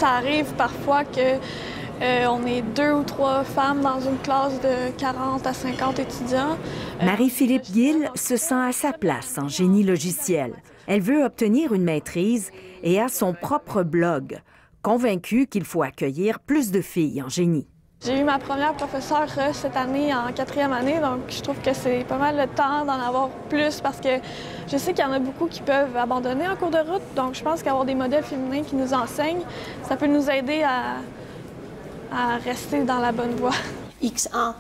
Ça arrive parfois que on est 2 ou 3 femmes dans une classe de 40 à 50 étudiants. Marie-Philippe Gill se sent à sa place en génie logiciel. Elle veut obtenir une maîtrise et a son propre blog, convaincue qu'il faut accueillir plus de filles en génie. J'ai eu ma première professeure cette année en 4e année, donc je trouve que c'est pas mal le temps d'en avoir plus parce que je sais qu'il y en a beaucoup qui peuvent abandonner en cours de route. Donc je pense qu'avoir des modèles féminins qui nous enseignent, ça peut nous aider à rester dans la bonne voie. X1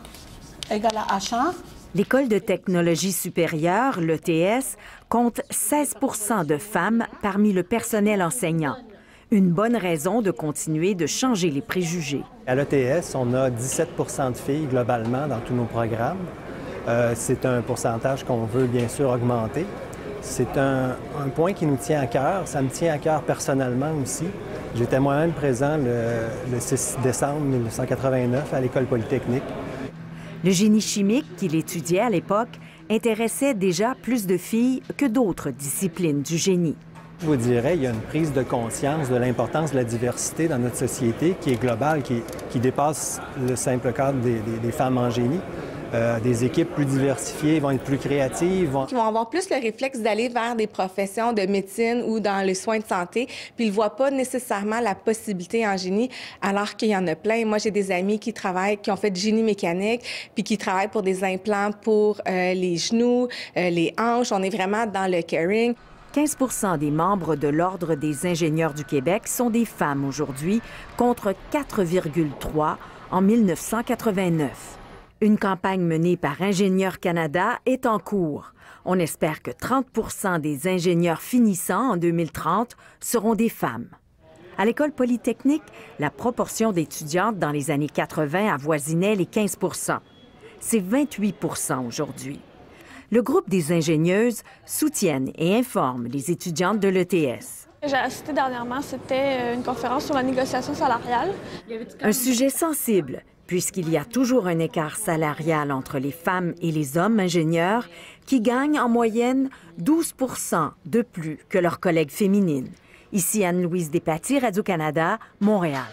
égale à H1. L'École de technologie supérieure, l'ETS, compte 16 % de femmes parmi le personnel enseignant. Une bonne raison de continuer de changer les préjugés. À l'ETS, on a 17 % de filles globalement dans tous nos programmes. C'est un pourcentage qu'on veut bien sûr augmenter. C'est un point qui nous tient à cœur. Ça me tient à cœur personnellement aussi. J'étais moi-même présent le 6 décembre 1989 à l'École polytechnique. Le génie chimique qu'il étudiait à l'époque intéressait déjà plus de filles que d'autres disciplines du génie. Je vous dirais, il y a une prise de conscience de l'importance de la diversité dans notre société qui est globale, qui dépasse le simple cadre des femmes en génie. Des équipes plus diversifiées vont être plus créatives. Ils vont avoir plus le réflexe d'aller vers des professions de médecine ou dans les soins de santé, puis ils ne voient pas nécessairement la possibilité en génie, alors qu'il y en a plein. Moi, j'ai des amis qui travaillent, qui ont fait du génie mécanique, puis qui travaillent pour des implants pour les genoux, les hanches. On est vraiment dans le caring. 15 % des membres de l'Ordre des ingénieurs du Québec sont des femmes aujourd'hui, contre 4,3 en 1989. Une campagne menée par Ingénieurs Canada est en cours. On espère que 30 % des ingénieurs finissants en 2030 seront des femmes. À l'École polytechnique, la proportion d'étudiantes dans les années 80 avoisinait les 15 %. C'est 28 % aujourd'hui. Le groupe des ingénieuses soutiennent et informe les étudiantes de l'ETS. J'ai assisté dernièrement, c'était une conférence sur la négociation salariale. Un sujet sensible, puisqu'il y a toujours un écart salarial entre les femmes et les hommes ingénieurs qui gagnent en moyenne 12 % de plus que leurs collègues féminines. Ici Anne-Louise Despatie, Radio-Canada, Montréal.